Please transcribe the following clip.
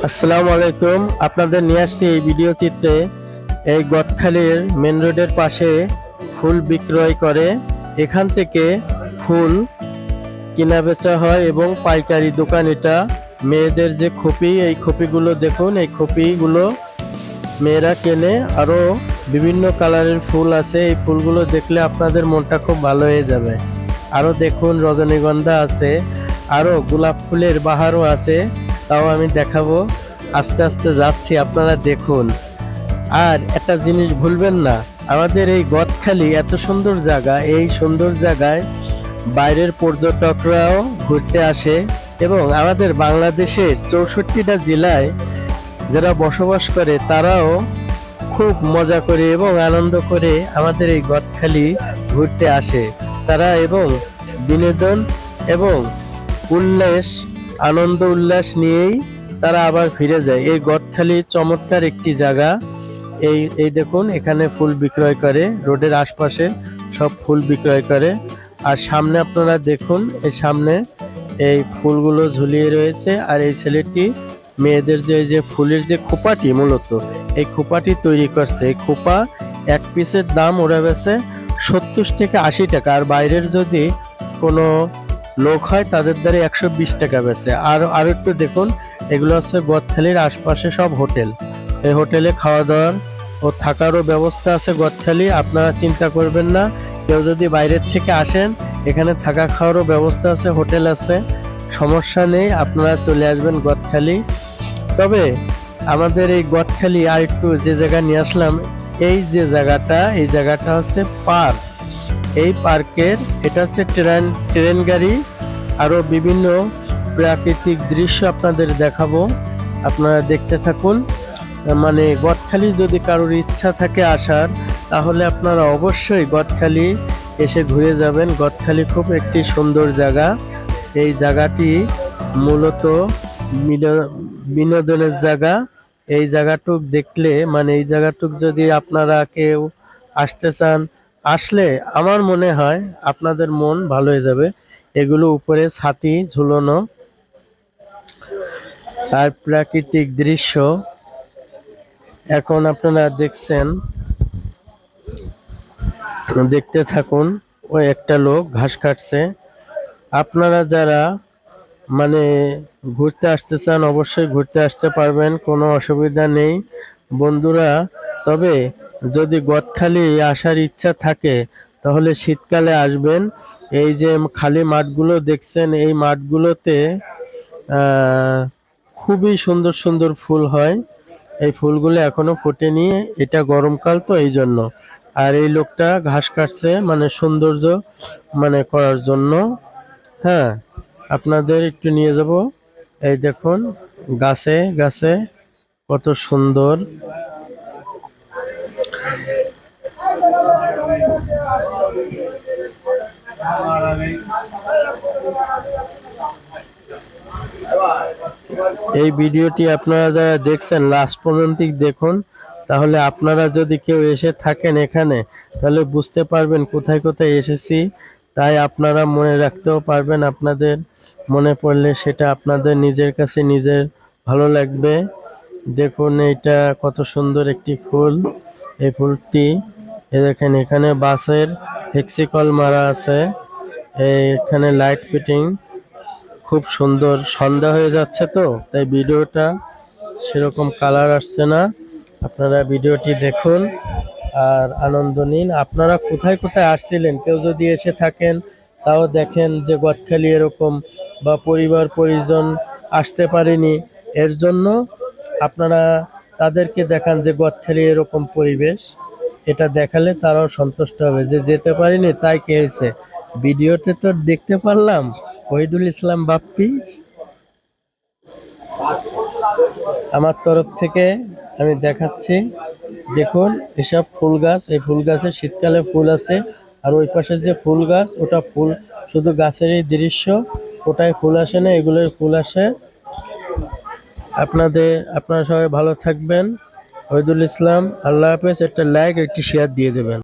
আসসালামু আলাইকুম। আপনাদের নিয়ে আসছি এই ভিডিও চিত্রে এই গদখালির মেন রোডের পাশে ফুল বিক্রয় করে। এখান থেকে ফুল কেনা বেচা হয় এবং পাইকারি দোকান এটা। মেয়েদের যে খোপি, এই খোপিগুলো দেখুন, এই খোপিগুলো মেয়েরা কেনে। আরো বিভিন্ন কালারের ফুল আছে, এই ফুলগুলো দেখলে আপনাদের মনটা খুব ভালো হয়ে যাবে। আরো দেখুন রজনীগন্ধা আছে, আরো গোলাপ ফুলের বাহারও আছে, তাও আমি দেখাবো। আস্তে আস্তে যাচ্ছি, আপনারা দেখুন। আর একটা জিনিস ভুলবেন না, আমাদের এই গদখালি এত সুন্দর জায়গা, এই সুন্দর জায়গায় বাইরের পর্যটকরাও ঘুরতে আসে এবং আমাদের বাংলাদেশের 64টা জেলায় যারা বসবাস করে তারাও খুব মজা করে এবং আনন্দ করে আমাদের এই গদখালি ঘুরতে আসে তারা, এবং বিনোদন এবং উল্লাস, আনন্দ উল্লাস নিয়েই তারা আবার ফিরে যায়। এই গদখালি চমৎকার একটি জায়গা। এই দেখুন, এখানে ফুল বিক্রয় করে, রোডের আশপাশে সব ফুল বিক্রয় করে। আর সামনে আপনারা দেখুন, এই সামনে এই ফুলগুলো ঝুলিয়ে রয়েছে। আর এই ছেলেটি মেয়েদের যে ফুলের যে খোপাটি, মূলত এই খোপাটি তৈরি করছে। এই খোপা এক পিসের দাম ওরা বেছে 70 থেকে 80 টাকা। আর বাইরের যদি কোনো লোক হয় তাদের দ্বারা 120 টাকা বেছে। আর একটু দেখুন, এগুলো হচ্ছে গদখালির আশপাশে সব হোটেল। এই হোটেলে খাওয়া দাওয়ার ও থাকারও ব্যবস্থা আছে গদখালি। আপনারা চিন্তা করবেন না, কেউ যদি বাইরের থেকে আসেন, এখানে থাকা খাওয়ারও ব্যবস্থা আছে, হোটেল আছে, সমস্যা নেই, আপনারা চলে আসবেন গদখালি। তবে আমাদের এই গদখালি আর একটু যে জায়গা নিয়ে আসলাম, এই যে জায়গাটা, এই জায়গাটা হচ্ছে পার্ক। এই পার্কের এটা হচ্ছে ট্রেন গাড়ি, আরো বিভিন্ন প্রাকৃতিক দৃশ্য আপনাদের দেখাবো, আপনারা দেখতে থাকুন। মানে গদখালি যদি কারোর ইচ্ছা থাকে আসার, তাহলে আপনারা অবশ্যই গদখালি এসে ঘুরে যাবেন। গদখালি খুব একটি সুন্দর জায়গা। এই জায়গাটি মূলত বিনোদনের জায়গা। এই জায়গাটুক দেখলে, মানে এই জায়গাটুক যদি আপনারা কেউ আসতে চান, আসলে আমার মনে হয় আপনাদের মন ভালো হয়ে যাবে। এগুলো উপরে ছাতি ঝুলানো, আর প্রাকৃতিক দৃশ্য এখন আপনারা দেখছেন, দেখতে থাকুন। ওই একটা লোক ঘাস কাটছে। আপনারা যারা মানে ঘুরতে আসতে চান, অবশ্যই ঘুরতে আসতে পারবেন, কোনো অসুবিধা নেই বন্ধুরা। তবে যদি গদখালি আসার ইচ্ছা থাকে, তাহলে শীতকালে আসবেন। এই যে খালি মাঠগুলো দেখছেন, এই মাঠগুলোতে খুবই সুন্দর সুন্দর ফুল হয়। এই ফুলগুলো এখনো ফোটেনি, এটা গরমকাল তো এই জন্য। আর এই লোকটা ঘাস কাটছে, মানে সৌন্দর্য মানে করার জন্য। হ্যাঁ, আপনাদের একটু নিয়ে যাব। এই দেখুন, গাছে গাছে কত সুন্দর। এই ভিডিওটি আপনারা যারা দেখছেন লাস্ট পর্যন্ত দেখুন, তাহলে আপনারা যদি কেউ এসে থাকেন এখানে, তাহলে বুঝতে পারবেন কোথায় কোথায় এসেছি। তাই আপনারা মনে রাখতেও পারবেন, আপনাদের মনে পড়লে সেটা আপনাদের নিজের কাছে নিজের ভালো লাগবে। দেখুন এইটা কত সুন্দর একটি ফুল। এই ফুলটি দেখেন, এখানে বাসের হেক্সিকল মারা আছে, এখানে লাইট ফিটিং খুব সুন্দর। সন্ধ্যা হয়ে যাচ্ছে তো, তাই ভিডিওটা সেরকম কালার আসছে না। আপনারা ভিডিওটি দেখুন আর আনন্দ নিন। আপনারা কোথায় কোথায় আসছিলেন, কেউ যদি এসে থাকেন, তাও দেখেন যে গদখালি এরকম, বা পরিবার পরিজন আসতে পারেনি, এর জন্য আপনারা তাদেরকে দেখান যে গদখালি এরকম পরিবেশ। এটা দেখালে তারাও সন্তুষ্ট হবে যে যেতে পারিনি তাই কি হয়েছে, ভিডিওতে তো দেখতে পারলাম। ওহিদুল ইসলাম বাপ্পি, আমার তরফ থেকে আমি দেখাচ্ছি। দেখুন এসব ফুল গাছ, এই ফুল গাছে শীতকালে ফুল আছে। আর ওই পাশে যে ফুল গাছ, ওটা ফুল শুধু গাছেরই দৃশ্য, ওটাই ফুল আসে না, এগুলোর ফুল আসে। আপনারা সবাই ভালো থাকবেন। ওহিদুল ইসলাম, আল্লাহ হাফেজ। একটা লাইক, একটি শেয়ার দিয়ে দেবেন।